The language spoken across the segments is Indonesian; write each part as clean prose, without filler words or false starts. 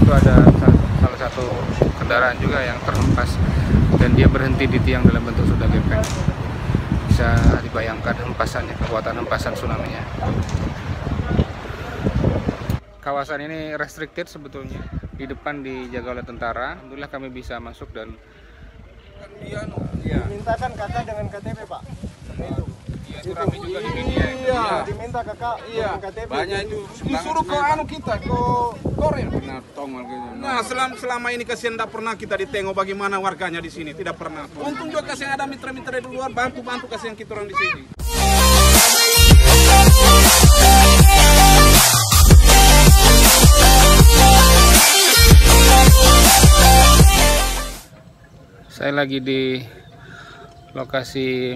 itu ada salah satu kendaraan juga yang terhempas dan dia berhenti di tiang dalam bentuk sudah gepeng. Bisa dibayangkan hempasannya, kekuatan hempasan tsunami-nya. Kawasan ini restricted sebetulnya, di depan dijaga oleh tentara. Alhamdulillah kami bisa masuk dan dimintakan kakak dengan KTP, Pak. Iya, itu ramai juga di media. Iya, diminta kakak dengan KTP. Banyak itu. Disuruh ke kita ke Korea. Benar tongol gitu. Nah, selama ini kasihan tidak pernah kita ditengok bagaimana warganya di sini, tidak pernah. Untung juga kasihan ada mitra-mitra di luar bantu kasihan kita orang di sini. Saya lagi di lokasi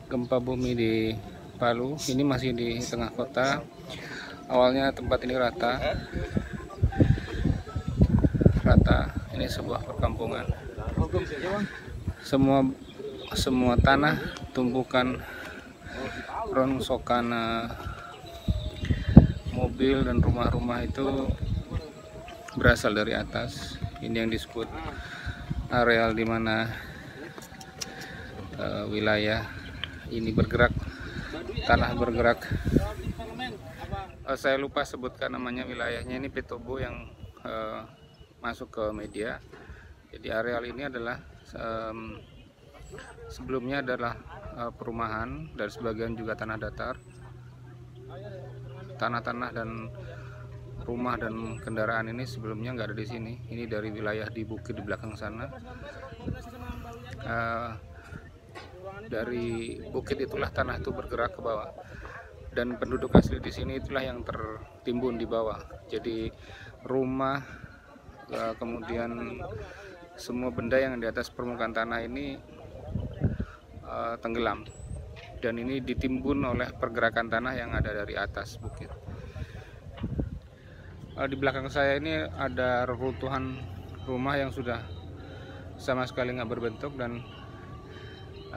gempa bumi di Palu. Ini masih di tengah kota. Awalnya tempat ini rata. Ini sebuah perkampungan. Semua tanah, tumpukan rongsokan mobil dan rumah-rumah itu berasal dari atas. Ini yang disebut areal di mana wilayah ini bergerak, tanah bergerak. Saya lupa sebutkan namanya wilayahnya, ini Petobo yang masuk ke media. Jadi areal ini adalah sebelumnya adalah perumahan dan sebagian juga tanah datar. Tanah-tanah dan rumah dan kendaraan ini sebelumnya nggak ada di sini. Ini dari wilayah di bukit di belakang sana. Dari bukit itulah tanah itu bergerak ke bawah, dan penduduk asli di sini itulah yang tertimbun di bawah. Jadi rumah, kemudian semua benda yang di atas permukaan tanah ini tenggelam, dan ini ditimbun oleh pergerakan tanah yang ada dari atas bukit. Di belakang saya ini ada reruntuhan rumah yang sudah sama sekali nggak berbentuk, dan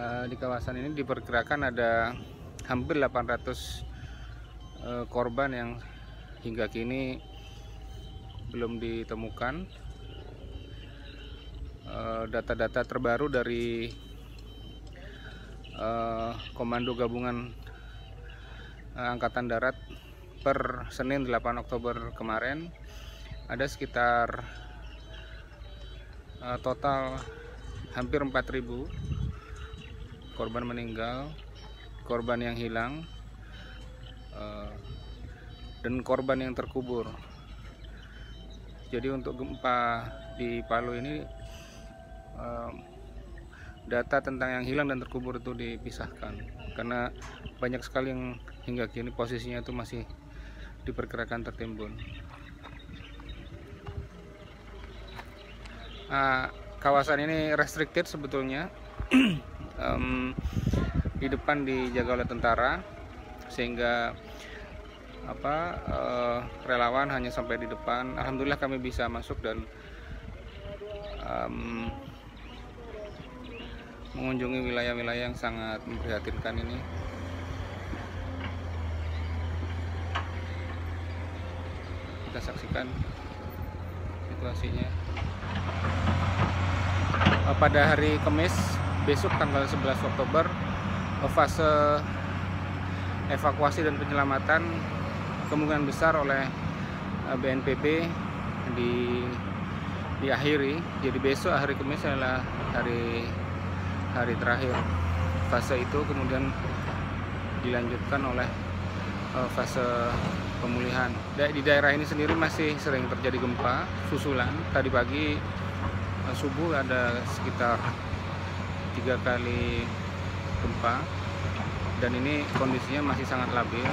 di kawasan ini diperkirakan ada hampir 800 korban yang hingga kini belum ditemukan. Data-data terbaru dari Komando Gabungan Angkatan Darat per Senin 8 Oktober kemarin ada sekitar total hampir 4.000 korban meninggal, korban yang hilang, dan korban yang terkubur. Jadi untuk gempa di Palu ini data tentang yang hilang dan terkubur itu dipisahkan karena banyak sekali yang hingga kini posisinya itu masih diperkirakan tertimbun. Kawasan ini restricted sebetulnya. Di depan dijaga oleh tentara sehingga relawan hanya sampai di depan. Alhamdulillah kami bisa masuk dan mengunjungi wilayah-wilayah yang sangat memprihatinkan ini. Kita saksikan situasinya. Pada hari Kamis besok tanggal 11 Oktober fase evakuasi dan penyelamatan kemungkinan besar oleh BNPB diakhiri. Jadi besok hari Kamis adalah hari terakhir fase itu, kemudian dilanjutkan oleh fase pemulihan. Di daerah ini sendiri masih sering terjadi gempa susulan. Tadi pagi subuh ada sekitar 3 kali gempa, dan ini kondisinya masih sangat labil.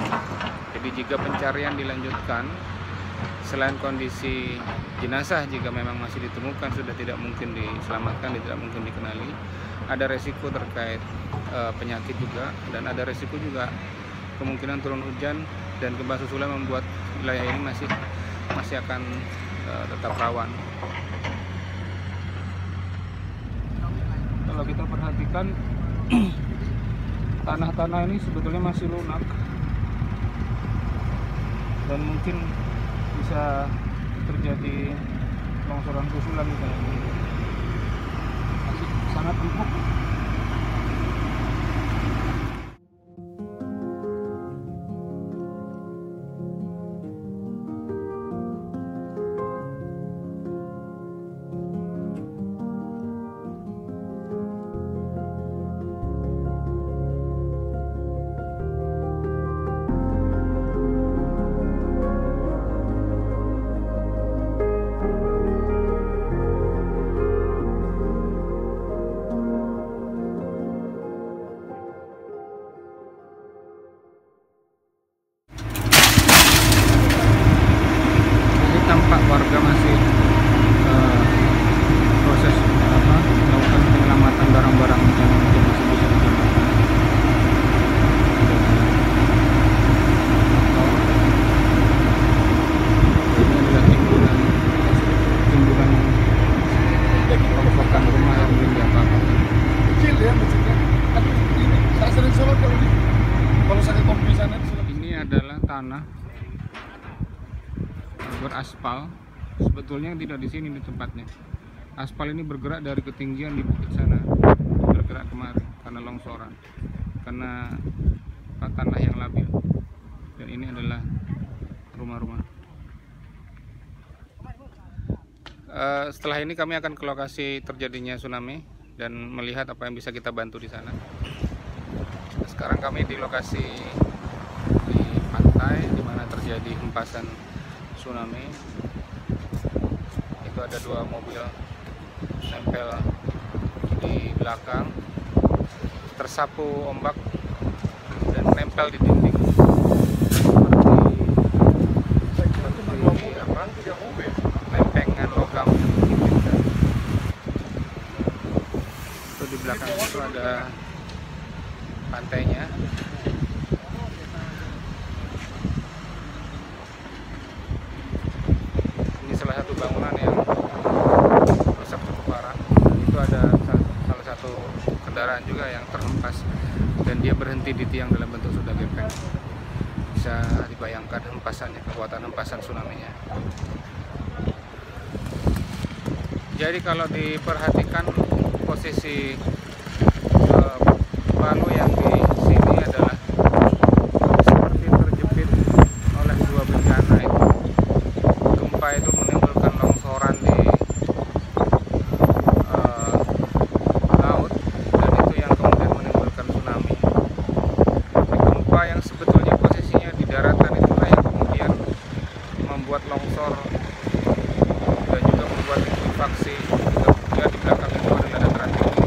Jadi jika pencarian dilanjutkan, selain kondisi jenazah jika memang masih ditemukan sudah tidak mungkin diselamatkan, tidak mungkin dikenali, ada resiko terkait penyakit juga, dan ada resiko juga kemungkinan turun hujan dan gempa susulan membuat wilayah ini masih akan tetap rawan. Kalau kita perhatikan tanah-tanah ini sebetulnya masih lunak dan mungkin bisa terjadi longsoran susulan di sana. Masih sangat empuk. Tampak warga masih proses melakukan penyelamatan barang-barang yang masih bisa diselamatkan. Ini adalah timbunan kerusakan rumah yang belum diapa-apakan. Kecil ya masjidnya. Ini saya sering sholat kalau saya ke di sana. Ini adalah tanah beraspal, sebetulnya tidak di sini di tempatnya. Aspal ini bergerak dari ketinggian di bukit sana, bergerak kemari karena longsoran, karena tanah yang labil. Dan ini adalah rumah-rumah. Setelah ini kami akan ke lokasi terjadinya tsunami dan melihat apa yang bisa kita bantu di sana. Sekarang kami di lokasi di pantai di mana terjadi hempasan tsunami. Itu ada 2 mobil nempel di belakang, tersapu ombak dan nempel di dinding seperti lempengan logam. Itu di belakang itu ada pantainya. Salah satu bangunan yang rusak cukup parah. Itu ada salah satu kendaraan juga yang terhempas dan dia berhenti di tiang dalam bentuk sudah gepeng. Bisa dibayangkan hempasannya, kekuatan hempasan tsunami-nya. Jadi kalau diperhatikan posisi Palu yang di sini adalah seperti terjepit oleh 2 bencana itu. Gempa itu menimbulkan longsoran di laut dan itu yang kemudian menimbulkan tsunami. Gempa yang sebetulnya posisinya di daratan itulah yang kemudian membuat longsor dan juga membuat likuifaksi. Juga di belakang itu adalah dataran tinggi.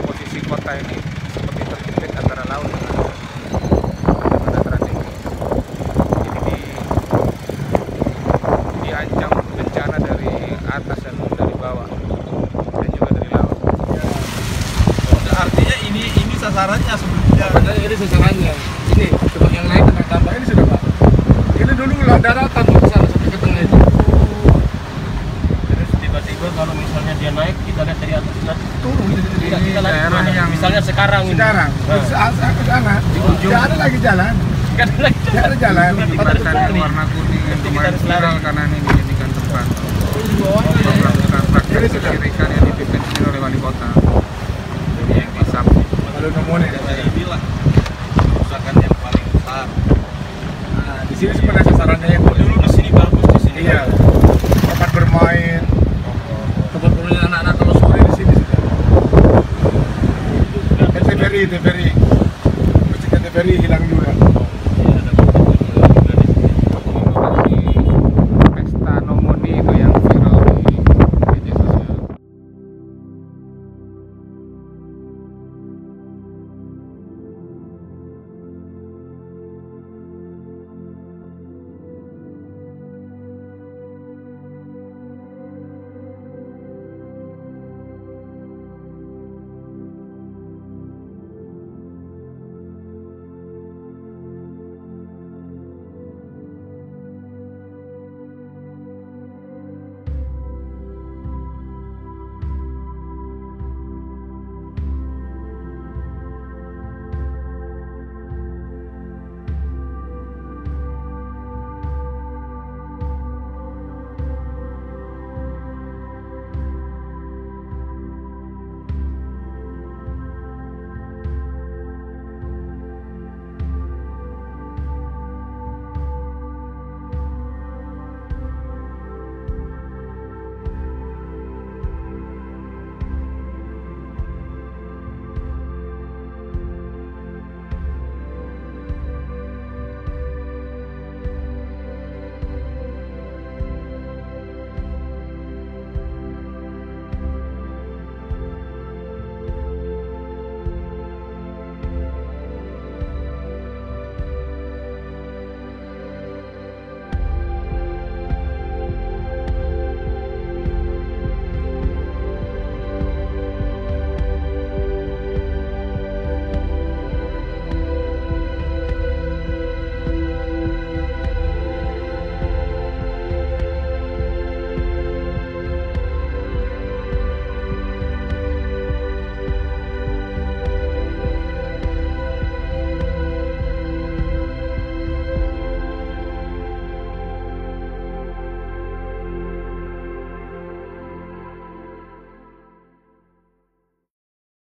Posisi kota ini seperti terjepit antara laut dengan dataran tinggi. Jadi diancam bencana dari atas dan dari bawah dan juga dari laut. Artinya ini sasarannya sebelumnya. Padahal ini sasarannya. Ini coba yang naik dengan tambah ini sudah Pak. Ini dulu lah daratan ke sana sampai ke tengah itu. Terus tiba-tiba kalau misalnya dia naik, kita lihat dari atas nanti Turun di sini. kita lihat daerah mana? yang Misalnya sekarang ini. Sekarang saya ke sana. Tidak ada lagi jalan. Tidak ada jalan. Jembatan warna kuning yang kemarin viral karena ini dijadikan tempat untuk melakukan praktek penyirikan yang dipimpin sendiri oleh wali kota. Jadi yang disapu. Kalau nomornya Inilah kerusakan yang paling besar. di sini sebenarnya sasarannya yang